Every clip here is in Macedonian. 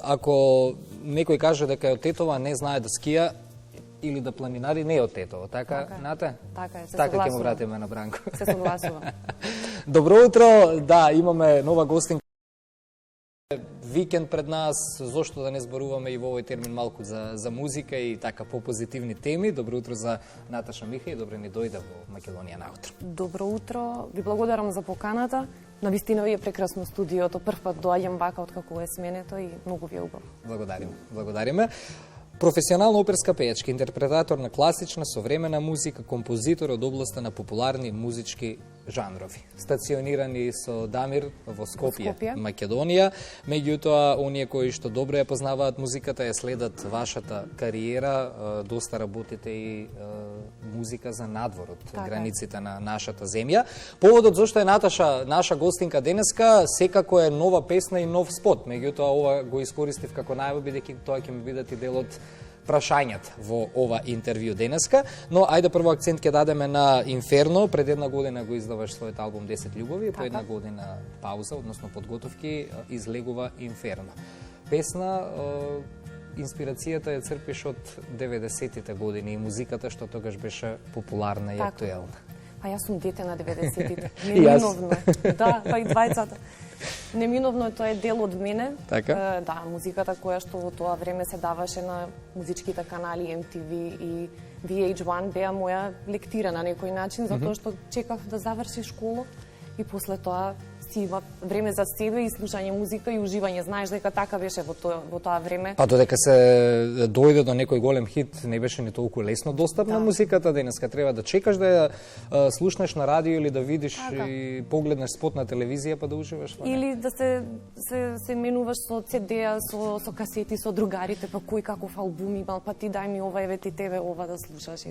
Ако некој каже дека е од Тетова, не знае да скија или да планинари, не е од Тетова, така, Ната? Така е, се така согласувам. ќе му вратиме на Бранко. Се согласувам. Добро утро, да, имаме нова гостинка. Викенд пред нас, зошто да не зборуваме и во овој термин малку за музика и така по-позитивни теми. Добро утро за Наташа Миха и добре ни дојде во Македонија наутро. Добро утро, ви благодарам за поканата. Навистина ви е прекрасно студиото. Прв пат доаѓам вака откако е сменето и многу ви е убаво. Благодариме. Професионална оперска пејачка, интерпретатор на класична, современа музика, композитор од областа на популарни музички жанрови. Стационирани со Дамир во Скопје, Македонија. Меѓутоа, оние кои што добро ја познаваат музиката, ја следат вашата кариера, доста работите и музика за надвор од границите на нашата земја. Поводот зашто е Наташа наша гостинка денеска, секако е нова песна и нов спот. Меѓутоа, ова го искористив како најава, бидејќи тоа ќе ми бидат и дел од прашањата во ова интервју денеска, но ајде прво акцент ќе дадеме на Инферно. Пред една година го издаваш својот албум 10 љубови, по една година пауза, односно подготовки, излегува Инферно. Песна, инспирацијата ја црпиш од 90-тите години и музиката што тогаш беше популарна и актуелна. Па јас сум дете на 90-тите. Неминовно. Да, па и двајцата. Неминовно тоа е дел од мене. Така? Да, музиката која што во тоа време се даваше на музичките канали MTV и VH1 беа моја лектира на некој начин, затоа што чекав да заврши школа и после тоа си има време за себе и слушање музика и уживање. Знаеш дека така беше во тоа време. Па додека се дојде до некој голем хит, не беше ни толку лесно достапна музиката. Денеска треба да чекаш да ја слушнеш на радио или да видиш и погледнеш спот на телевизија па да уживаш во неа. Или да се менуваш со CD-а, со касети, со другарите, па кој каков албум имал, па ти дај ми ова, еве ти тебе ова да слушаш.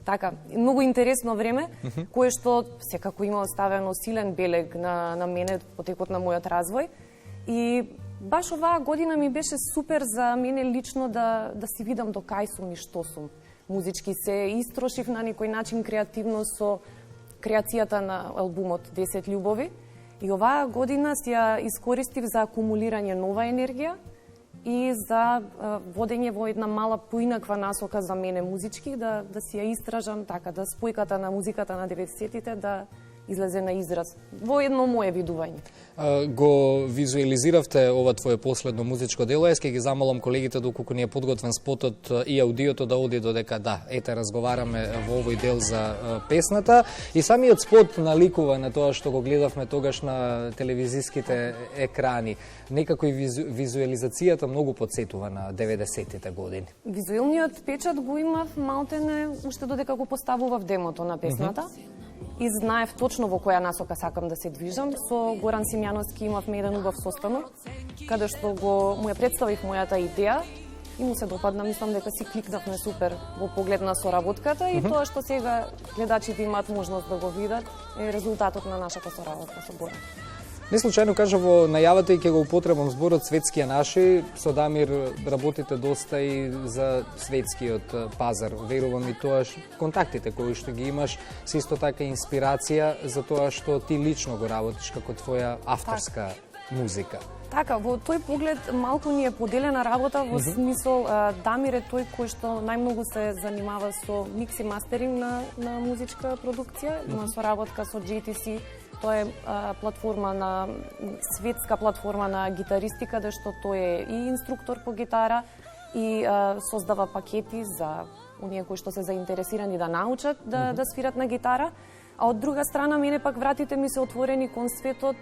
Така, многу интересно време, кое што секако има оставено силен белег на мене потекот на мојот развој. И баш оваа година ми беше супер за мене лично да си видам до кај сум и што сум. Музички се истрошив на некој начин креативно со креацијата на албумот 10 љубови. И оваа година си ја искористив за акумулирање нова енергија и за водење во една мала поинаква насока за мене музички, да си ја истражам, така, да спојката на музиката на 90-тите да излезе на израз во едно мое видување. Го визуализиравте ова твое последно музичко дело. Јас ќе ги замолам колегите доколку ни е подготвен спотот и аудиото да оди додека ете разговараме во овој дел за песната. И самиот спот наликува на тоа што го гледавме тогаш на телевизиските екрани. Некако и визуализацијата многу потсетува на 90-тите години. Визуелниот печат го имав малтене уште додека го поставував демото на песната. И знаев точно во која насока сакам да се движам. Со Горан Симјановски имавме еден убав состанок, каде што му ја представив мојата идеја и му се допадна. Мислам дека си кликнавме супер во поглед на соработката и тоа што сега гледачите имаат можност да го видат е резултатот на нашата соработка со Горан. Не случајно кажа во најавата и ќе го употребам зборот светскија наши. Со Дамир работите доста и за светскиот пазар. Верувам и тоа контактите кои што ги имаш се исто така инспирација за тоа што ти лично го работиш како твоја авторска музика. Така, во тој поглед малку ни е поделена работа во смисол Дамир е тој кој што најмногу се занимава со микс и мастеринг на музичка продукција. Има соработка со JTC. Тоа е светска платформа на гитаристика, каде што тој е и инструктор по гитара и создава пакети за оние кои што се заинтересирани да научат да свират на гитара. А од друга страна, мене пак вратите ми се отворени кон светот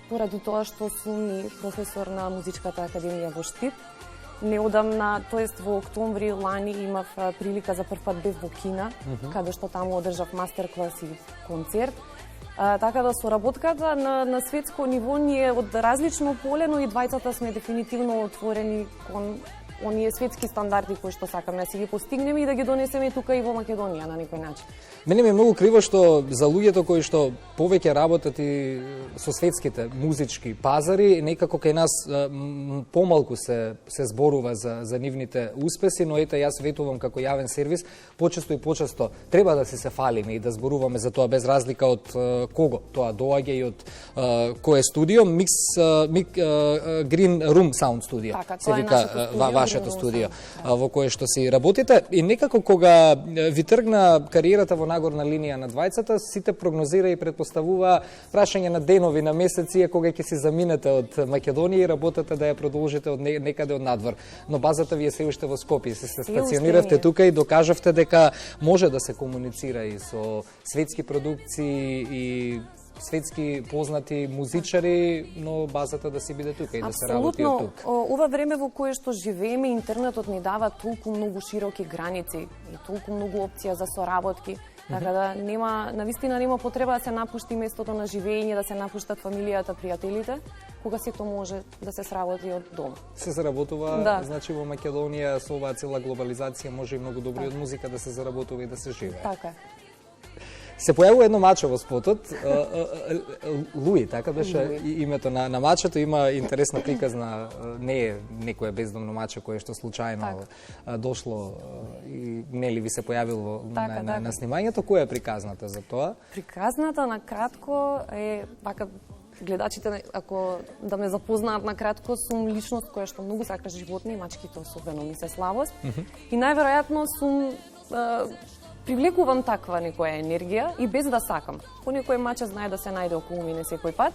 поради тоа што сум и професор на Музичката академија во Штип. Неодамна, тоест во октомври лани имав прилика за прв пат бев во Кина, каде што таму одржав мастер-клас и концерт. Така да соработката на светско ниво ни е од различно поле, но и двајцата сме дефинитивно отворени кон оние светски стандарди кои што сакаме да си ги постигнеме и да ги донесеме тука и во Македонија на некој начин. Мене ми е многу криво што за луѓето кои што повеќе работат и со светските музички пазари, некако кај нас помалку се зборува за нивните успеси, но ете јас ветувам како јавен сервис, почесто и почесто треба да се фалиме и да зборуваме за тоа без разлика од кого тоа доаѓа и од кое студио. Green Room Sound Studio се вика вашето студио во кое што си работите, и некако кога ви тргна кариерата во нагорна линија на двајцата, сите прогнозира и предпоставува прашање на денови, на месеци кога ќе си заминете од Македонија и работата да ја продолжите од некаде од надвор. Но базата ви е се уште во Скопје, се стациониравте тука и докажавте дека може да се комуницира и со светски продукции и светски познати музичари, но базата да си биде тука и да се работи од тука. Ова време во кое што живееме, интернетот ни дава толку многу широки граници и толку многу опција за соработки, така да навистина нема потреба да се напушти местото на живење, да се напуштат фамилијата, пријателите, кога сето може да се сработи од дома. Се заработува, значи во Македонија со оваа цела глобализација може и многу добро од музика да се заработува и да се живее. Така. Се појавува едно маче во спотот, Луи, така беше името на мачето, има интересна приказна, не е некое бездомно маче кое што случајно дошло и нели ви се појавило на снимањето. Која е приказната за тоа? Приказната на кратко е, вака гледачите, ако да ме запознаат на кратко, сум личност која што многу сака животни, мачките особено ми се слабост, и најверојатно сум привлекувам таква некоја енергија и без да сакам. Понекој маче знае да се најде околу мене секој пат.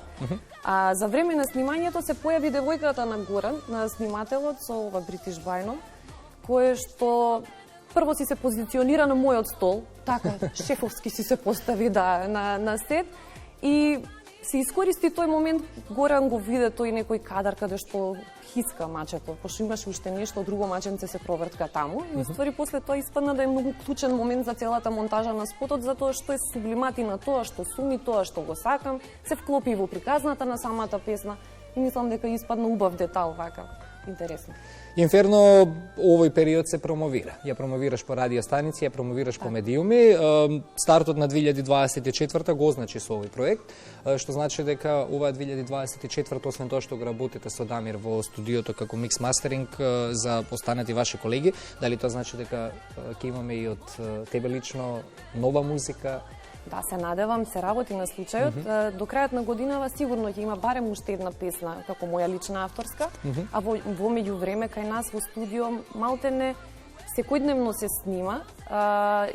А за време на снимањето се појави девојката на Горан, на снимателот со ова British Bino, кој што прво си се позиционира на мојот стол, така шефовски си се постави на сет, и се искористи тој момент. Горан го виде тој некој кадар каде што хиска мачето, пошто имаше уште нешто друго маченце се провртка таму, и уствари после тоа испадна да е многу клучен момент за целата монтажа на спотот, затоа што е сублимати на тоа што сум и тоа што го сакам, се вклопи во приказната на самата песна и мислам дека испадна убав детал вака. Интересно. Инферно овој период се промовира. Ја промовираш по радиостаници, ја промовираш по медиуми. Стартот на 2024 го означи со овој проект, што значи дека оваа 2024, освен тоа што го работите со Дамир во студиото како микс мастеринг за останати ваши колеги, дали тоа значи дека ќе имаме и од тебе лично нова музика? Да, се надевам, се работи на случајот. До крајот на годинава сигурно ќе има барем уште една песна како моја лична авторска, а во меѓувреме кај нас во студио малтене секојдневно се снима.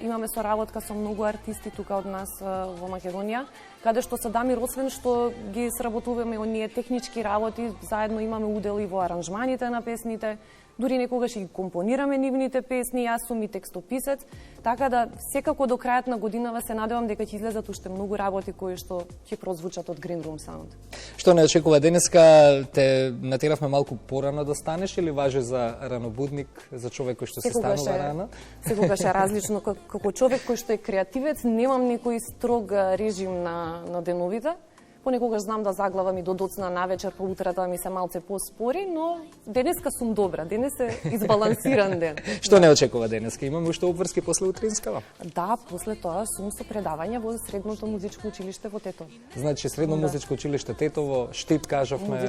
Имаме соработка со многу артисти тука од нас во Македонија, каде што со Дамир, освен што ги сработуваме оние технички работи, заедно имаме удел и во аранжманите на песните. Дури некогаш и компонираме нивните песни, јас сум и текстописец, така да секако до крајот на годинава се надевам дека ќе излезат уште многу работи кои што ќе прозвучат од Green Room Sound. Што не очекува денеска? Те натеравме малку порано да станеш или важи за ранобудник, за човек кој што се станува рано? Секогаш е различно. Како човек кој што е креативец, немам некој строг режим на деновите. Понекогаш знам да заглавам и до доцна навечер, по утрата ми се малце поспори, но денеска сум добра, денес е избалансиран ден. Што не очекува денеска? Имаме уште обврски после утринскава? Да, после тоа сум со предавање во Средното музичко училиште во Тетово. Значи Средно музичко училиште Тетово, Штип кажавме,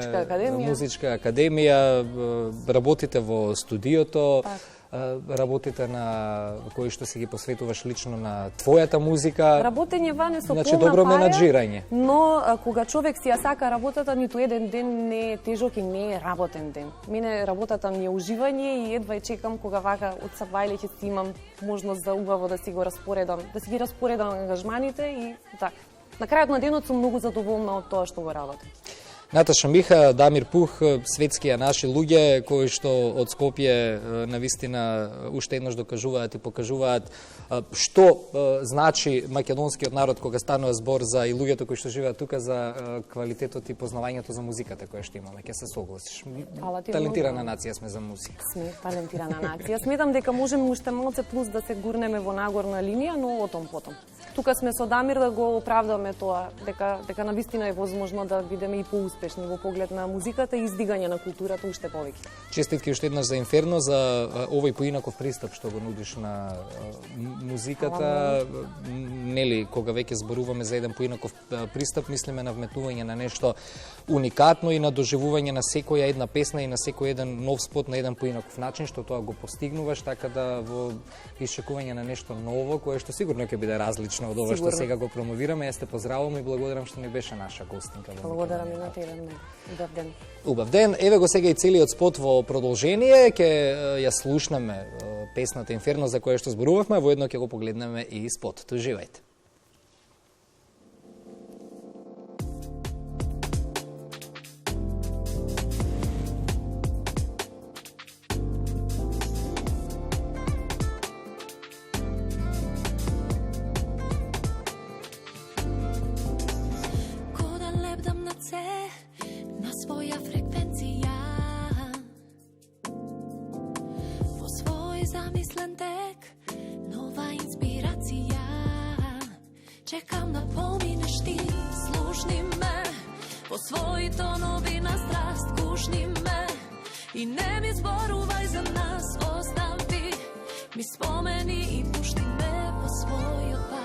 Музичка академија, работите во студиото. Работите на кои што си ги посветуваш лично на твојата музика. Работење ване со значи, добро менаџирање. Но кога човек си ја сака работата, ниту еден ден не е тежок и не е работен ден. Мене работата ми е уживање и едва чекам кога вака од сабајле ќе си имам можност за убаво да си ги распоредам ангажманите и така. На крајот на денот сум многу задоволна од тоа што го работам. Наташа Миха, Дамир Пух, светскија наши луѓе кои што од Скопје навистина уште еднаш докажуваат и покажуваат што значи македонскиот народ кога станува збор за и луѓето кои што живеат тука за квалитетот и познавањето за музиката која што имаме. Ќе се согласиш. Талентирана нација сме за музика. Сме талентирана нација. Сметам дека можеме уште малце плюс да се гурнеме во нагорна линија, но отом потом. Тука сме со Дамир да го оправдаме тоа, дека навистина е возможно да бидеме и поуспешни успешни во поглед на музиката и издигање на културата уште повеќе. Честитки уште еднаш за Инферно, за овој поинаков пристап што го нудиш на музиката. Нели, кога веќе зборуваме за еден поинаков пристап, мислиме на вметнување на нешто уникатно и на доживување на секоја една песна и на секој еден нов спот на еден поинаков начин, што тоа го постигнуваш, така да во исчекување на нешто ново, кое што сигурно ќе биде различно од ова што сега го промовираме. Јас те поздравувам и благодарам што ни беше наша гостинка. Благодарам и на тебе. Убав ден. Убав ден. Еве го сега и целиот спот во продолжение. Ќе ја слушнеме песната Инферно за која што зборувавме, воедно ќе го погледнеме и спотот. Уживајте. Замислен тек, нова инспирација. Чекам да поминеш ти, слушни ме, по своји тонови на страст кушни ме. И не ми зборувај за нас, остави ми спомени и пушти ме по својот пат.